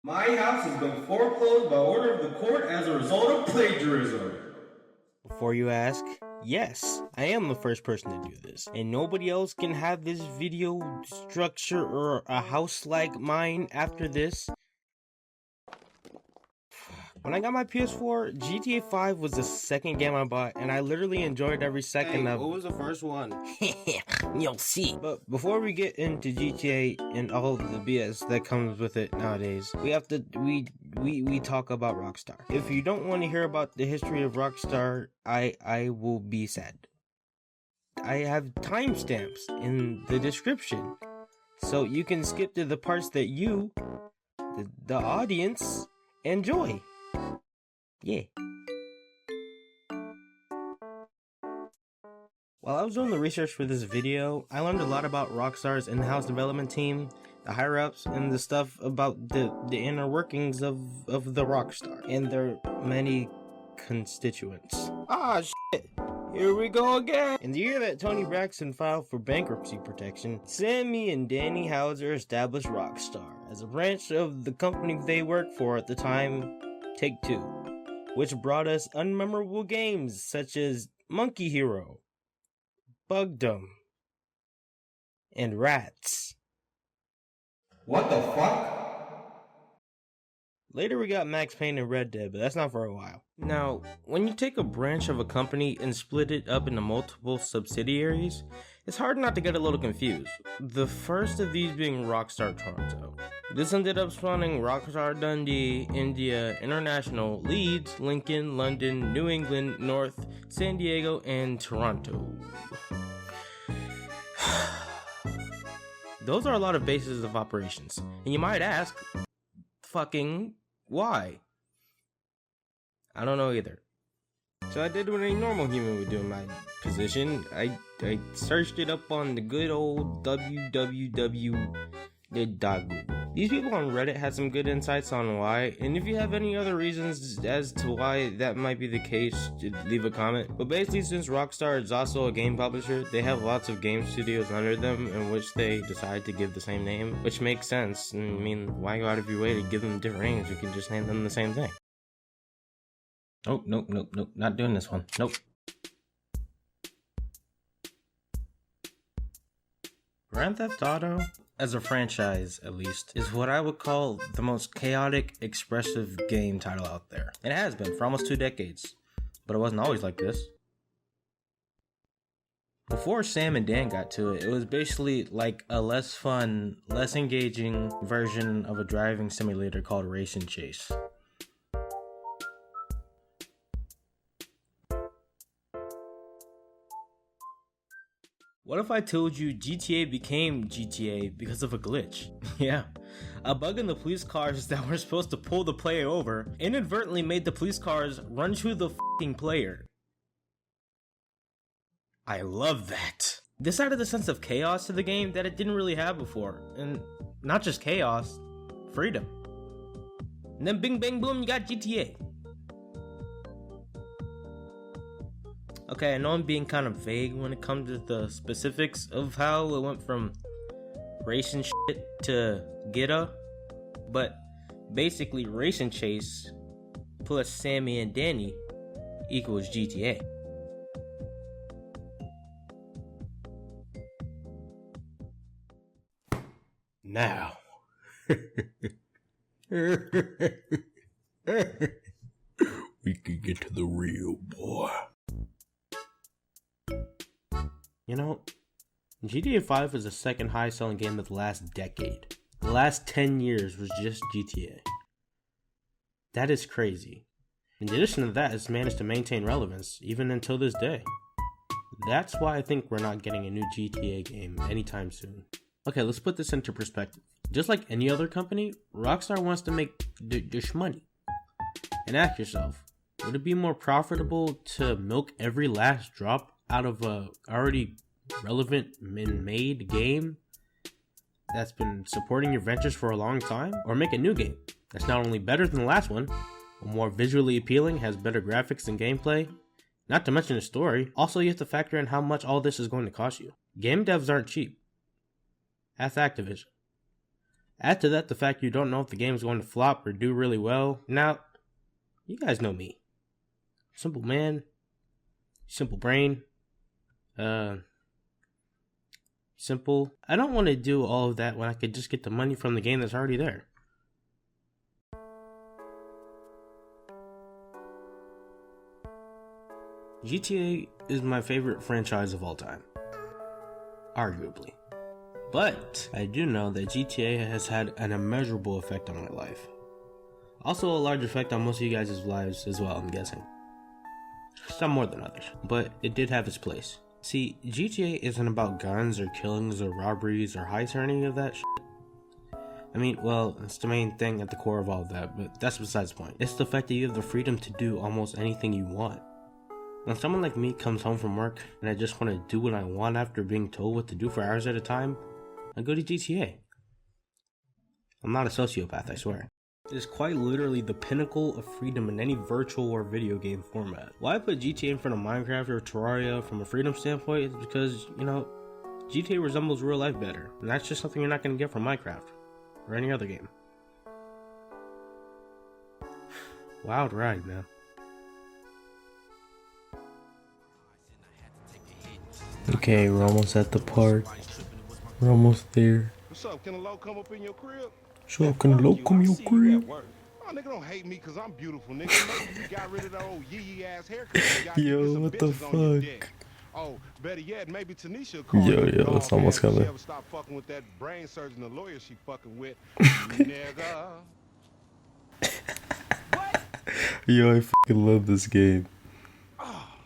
My house has been foreclosed by order of the court as a result of plagiarism. Before you ask, yes, I am the first person to do this, and nobody else can have this video structure or a house like mine after this. When I got my PS4, GTA 5 was the second game I bought, and I literally enjoyed every second of it. What was the first one? You'll see. But before we get into GTA and all of the BS that comes with it nowadays, we have to we talk about Rockstar. If you don't want to hear about the history of Rockstar, I will be sad. I have timestamps in the description, so you can skip to the parts that you, the audience, enjoy. Yeah. While I was doing the research for this video, I learned a lot about Rockstar's in-house development team, the higher-ups, and the stuff about the inner workings of the Rockstar, and their many constituents. Ah, shit! Here we go again! In the year that Tony Braxton filed for bankruptcy protection, Sammy and Danny Hauser established Rockstar as a branch of the company they worked for at the time, Take-Two, which brought us unmemorable games such as Monkey Hero, Bugdom, and Rats. What the fuck? Later we got Max Payne and Red Dead, but that's not for a while. Now, when you take a branch of a company and split it up into multiple subsidiaries, it's hard not to get a little confused. The first of these being Rockstar Toronto. This ended up spawning Rockstar Dundee, India, International, Leeds, Lincoln, London, New England, North, San Diego, and Toronto. Those are a lot of bases of operations, and you might ask, fucking why? I don't know either. So I did what any normal human would do in my position. I searched it up on the good old www.google. These people on Reddit had some good insights on why, and if you have any other reasons as to why that might be the case, leave a comment. But basically, since Rockstar is also a game publisher, they have lots of game studios under them in which they decide to give the same name, which makes sense. I mean, why go out of your way to give them different names? You can just name them the same thing. Oh, nope, not doing this one. Nope. Grand Theft Auto, as a franchise at least, is what I would call the most chaotic, expressive game title out there. It has been for almost 2 decades, but it wasn't always like this. Before Sam and Dan got to it, it was basically like a less fun, less engaging version of a driving simulator called Race and Chase. What if I told you GTA became GTA because of a glitch? Yeah, a bug in the police cars that were supposed to pull the player over inadvertently made the police cars run through the f***ing player. I love that. This added a sense of chaos to the game that it didn't really have before, and not just chaos, freedom. And then bing bang boom, you got GTA. Okay, I know I'm being kind of vague when it comes to the specifics of how it went from race and shit to Gita, but basically Race and Chase plus Sammy and Danny equals GTA. Now. We can get to the real boy. You know, GTA 5 was the second highest selling game of the last decade. The last 10 years was just GTA. That is crazy. In addition to that, it's managed to maintain relevance even until this day. That's why I think we're not getting a new GTA game anytime soon. Okay, let's put this into perspective. Just like any other company, Rockstar wants to make dish money. And ask yourself, would it be more profitable to milk every last drop out of a already relevant and made game that's been supporting your ventures for a long time, or make a new game that's not only better than the last one, but more visually appealing, has better graphics and gameplay, not to mention the story? Also, you have to factor in how much all this is going to cost you. Game devs aren't cheap. Ask Activision. Add to that the fact you don't know if the game is going to flop or do really well. Now, you guys know me. Simple man, simple brain, simple. I don't want to do all of that when I could just get the money from the game that's already there. GTA is my favorite franchise of all time, arguably. But I do know that GTA has had an immeasurable effect on my life. Also a large effect on most of you guys' lives as well, I'm guessing. Some more than others, but it did have its place. See, GTA isn't about guns or killings or robberies or heists or any of that shit. I mean, well, it's the main thing at the core of all of that, but that's besides the point. It's the fact that you have the freedom to do almost anything you want. When someone like me comes home from work and I just want to do what I want after being told what to do for hours at a time, I go to GTA. I'm not a sociopath, I swear. It is quite literally the pinnacle of freedom in any virtual or video game format. Why I put GTA in front of Minecraft or Terraria from a freedom standpoint is because, you know, GTA resembles real life better. And that's just something you're not going to get from Minecraft or any other game. Wild ride, man. Okay, we're almost at the park. We're almost there. What's up? Can a low come up in your crib? So can a low come in your crib? Oh, nigga, don't hate me because I'm beautiful, nigga. You got rid of that old yee ass haircut. Yo, what the fuck? Oh, better yet, maybe Tanisha Yo, it's almost coming. She ever stop fucking with that brain surgeon, the lawyer she fucking with, nigga. Yo, I fucking love this game.